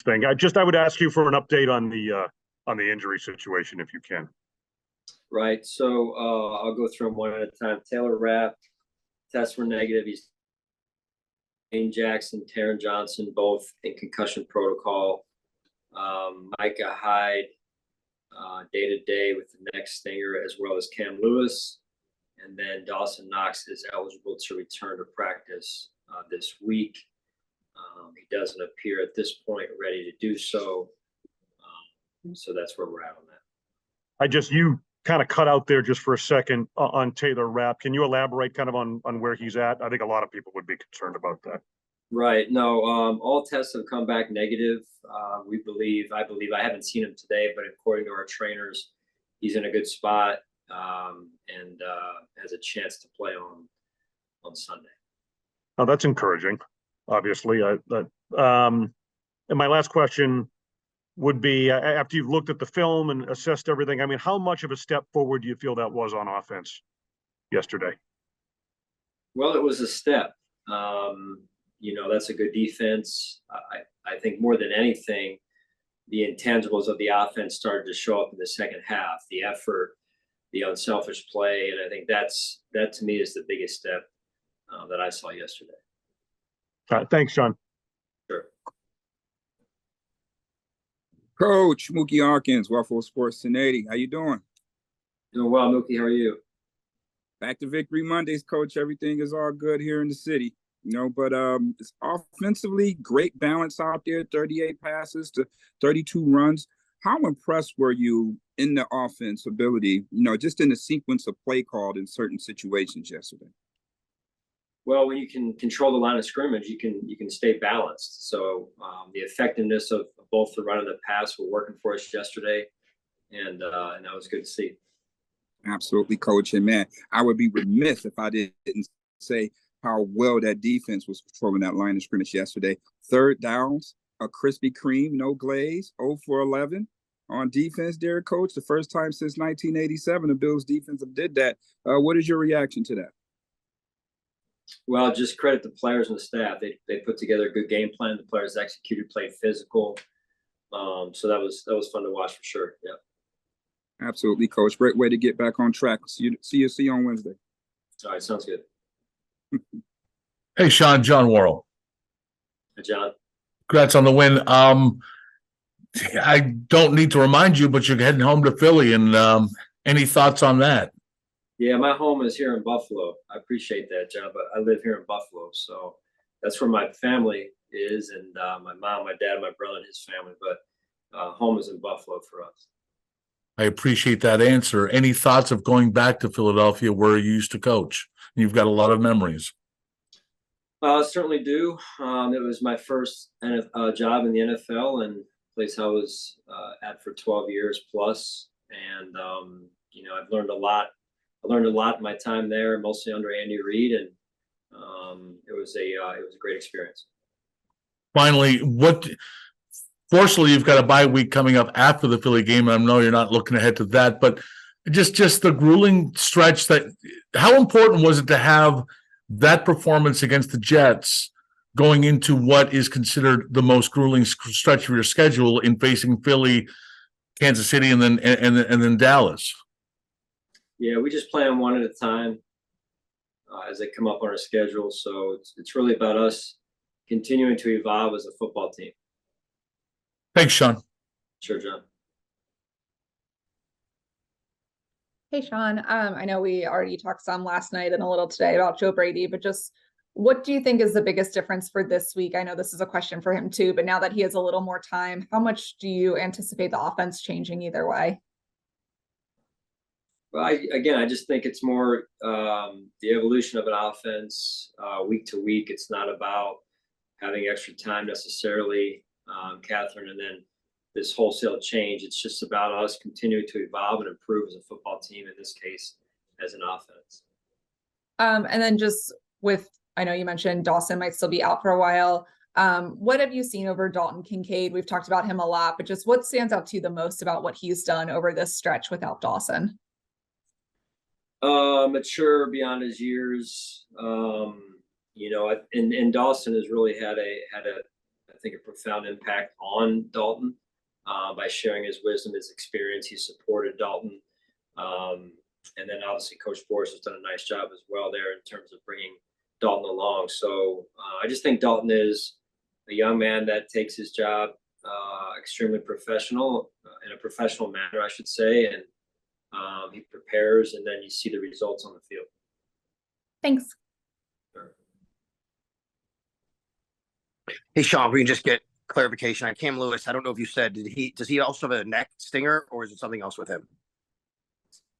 thing. I would ask you for an update on the injury situation if you can. Right. So I'll go through them one at a time. Taylor Rapp, tests were negative. He's Dane Jackson, Taron Johnson, both in concussion protocol. Micah Hyde, day-to-day with the neck stinger, as well as Cam Lewis. And then Dawson Knox is eligible to return to practice this week. He doesn't appear at this point ready to do so. So that's where we're at on that. You kind of cut out there just for a second on Taylor Rapp. Can you elaborate kind of on where he's at? I think a lot of people would be concerned about that. Right. No, all tests have come back negative. I believe, I haven't seen him today, but according to our trainers, he's in a good spot and has a chance to play on Sunday. Oh, that's encouraging, obviously. And my last question would be, after you've looked at the film and assessed everything, I mean, how much of a step forward do you feel that was on offense yesterday? Well, it was a step. That's a good defense. I think more than anything, the intangibles of the offense started to show up in the second half, the effort, the unselfish play. And I think that to me is the biggest step that I saw yesterday. Thanks, Sean. Sure. Coach Mookie Hawkins, Waffle Sports 1080. How you doing? Doing well, Mookie. How are you? Back to Victory Mondays, Coach. Everything is all good here in the city. But it's offensively great balance out there, 38 passes to 32 runs. How impressed were you in the offense ability, just in the sequence of play called in certain situations yesterday? Well, when you can control the line of scrimmage, you can stay balanced. So the effectiveness of both the run and the pass were working for us yesterday, and that was good to see. Absolutely, Coach. And man, I would be remiss if I didn't say how well that defense was controlling that line of scrimmage yesterday. Third downs, a Krispy Kreme, no glaze, 0 for 11 on defense, Derek, Coach. The first time since 1987 the Bills defense did that. What is your reaction to that? Well, just credit the players and the staff. They put together a good game plan. The players executed, played physical. So that was fun to watch for sure. Yeah. Absolutely, Coach. Great way to get back on track. See you on Wednesday. All right, sounds good. Hey, Sean, John Worrell. Hey, John. Congrats on the win. I don't need to remind you, but you're heading home to Philly, and any thoughts on that? Yeah, my home is here in Buffalo. I appreciate that, John, but I live here in Buffalo, so that's where my family is, and my mom, my dad, my brother, and his family, but home is in Buffalo for us. I appreciate that answer. Any thoughts of going back to Philadelphia where you used to coach? You've got a lot of memories. Certainly do. It was my first job in the NFL and place I was at for 12 years plus. And, I've learned a lot. I learned a lot in my time there, mostly under Andy Reid, and it was a great experience. Finally, fortunately, you've got a bye week coming up after the Philly game. I know you're not looking ahead to that, but just the grueling stretch how important was it to have that performance against the Jets going into what is considered the most grueling stretch of your schedule in facing Philly, Kansas City, and then Dallas? Yeah, we just play them one at a time as they come up on our schedule. So it's really about us continuing to evolve as a football team. Thanks, Sean. Sure, John. Hey, Sean. I know we already talked some last night and a little today about Joe Brady, but just what do you think is the biggest difference for this week? I know this is a question for him too, but now that he has a little more time, how much do you anticipate the offense changing either way? Well, I just think it's more the evolution of an offense week to week. It's not about having extra time necessarily, Catherine, and then this wholesale change. It's just about us continuing to evolve and improve as a football team, in this case, as an offense. And then just I know you mentioned Dawson might still be out for a while. What have you seen over Dalton Kincaid? We've talked about him a lot, but just what stands out to you the most about what he's done over this stretch without Dawson? Mature beyond his years. And Dawson has really had a think, a profound impact on Dalton by sharing his wisdom, his experience. He supported Dalton. And then obviously Coach Forrest has done a nice job as well there in terms of bringing Dalton along. So I just think Dalton is a young man that takes his job extremely professional, in a professional manner, I should say. And he prepares, and then you see the results on the field. Thanks. Sure. Hey, Sean, we can just get clarification on Cam Lewis. I don't know if you said, does he also have a neck stinger, or is it something else with him?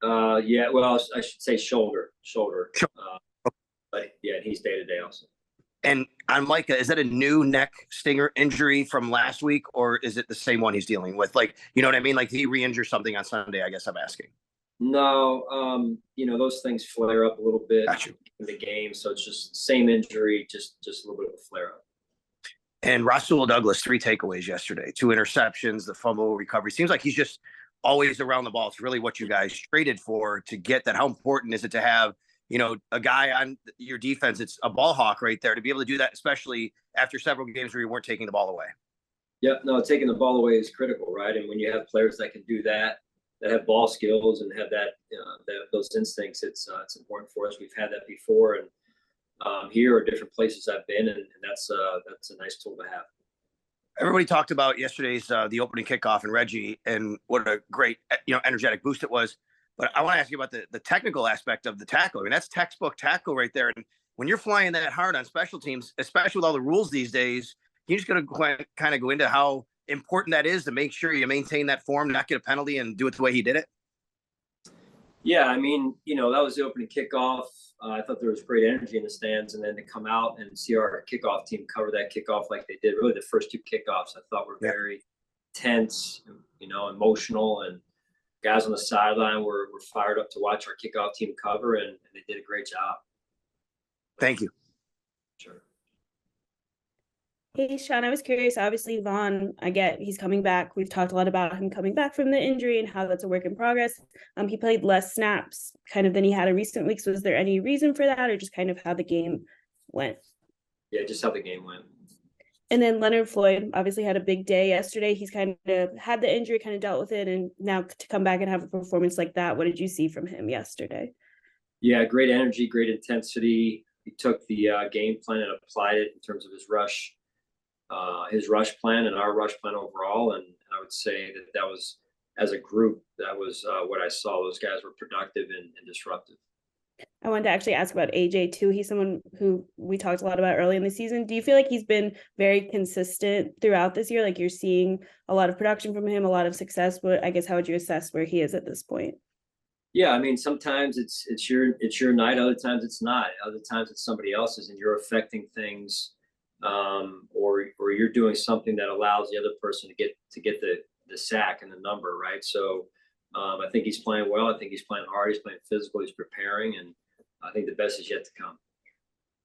Yeah, well, I should say shoulder. But yeah, he's day-to-day also. And on Micah, is that a new neck stinger injury from last week, or is it the same one he's dealing with? Like, you know what I mean? Like, did he re-injure something on Sunday? I guess I'm asking. No, those things flare up a little bit in the game. So it's just same injury, just a little bit of a flare up. And Rasul Douglas, 3 takeaways yesterday, 2 interceptions, the fumble recovery. Seems like he's just always around the ball. It's really what you guys traded for to get that. How important is it to have, a guy on your defense? It's a ball hawk right there to be able to do that, especially after several games where you weren't taking the ball away. Yep. No, taking the ball away is critical, right? And when you have players that can do that have ball skills and have those instincts, it's important for us. We've had that before, and here are different places I've been, and that's a nice tool to have. Everybody talked about yesterday's the opening kickoff and Reggie, and what a great energetic boost it was. But I want to ask you about the technical aspect of the tackle. I mean, that's textbook tackle right there. And when you're flying that hard on special teams, especially with all the rules these days, you just got to kind of go into how important that is to make sure you maintain that form, not get a penalty, and do it the way he did it. Yeah, I mean, that was the opening kickoff. I thought there was great energy in the stands, and then to come out and see our kickoff team cover that kickoff like they did. Really, the first 2 kickoffs I thought were very tense, emotional, and guys on the sideline were fired up to watch our kickoff team cover, and they did a great job. Thank you. Sure. Hey, Sean, I was curious. Obviously, Vaughn, I get he's coming back. We've talked a lot about him coming back from the injury and how that's a work in progress. He played less snaps kind of than he had in recent weeks. Was there any reason for that, or just kind of how the game went? Yeah, just how the game went. And then Leonard Floyd obviously had a big day yesterday. He's kind of had the injury, kind of dealt with it, and now to come back and have a performance like that, what did you see from him yesterday? Yeah, great energy, great intensity. He took the game plan and applied it in terms of his rush plan and our rush plan overall. And I would say that was, as a group, that was what I saw. Those guys were productive and disruptive. I wanted to actually ask about AJ too. He's someone who we talked a lot about early in the season. Do you feel like he's been very consistent throughout this year? Like you're seeing a lot of production from him, a lot of success, but I guess how would you assess where he is at this point? Yeah, I mean, sometimes it's your night, other times it's not. Other times it's somebody else's, and you're affecting things, or you're doing something that allows the other person to get the sack and the number, right? So I think he's playing well. I think he's playing hard. He's playing physical. He's preparing, and I think the best is yet to come.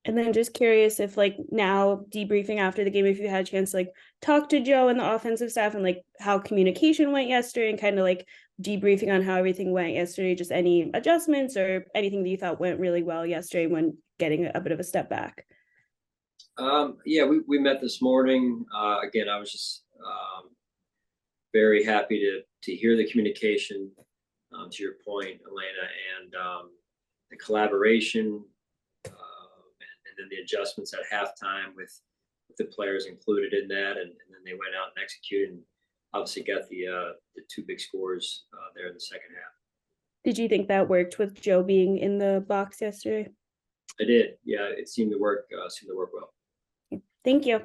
And then just curious if, like, now debriefing after the game, if you had a chance to like talk to Joe and the offensive staff and like how communication went yesterday, and kind of like debriefing on how everything went yesterday, just any adjustments or anything that you thought went really well yesterday when getting a bit of a step back. Yeah, we met this morning. Again, I was just very happy to hear the communication, to your point, Elena, and the collaboration, and then the adjustments at halftime with the players included in that, and then they went out and executed, and obviously got the 2 big scores there in the second half. Did you think that worked with Joe being in the box yesterday? I did. Yeah, it seemed to work well. Thank you.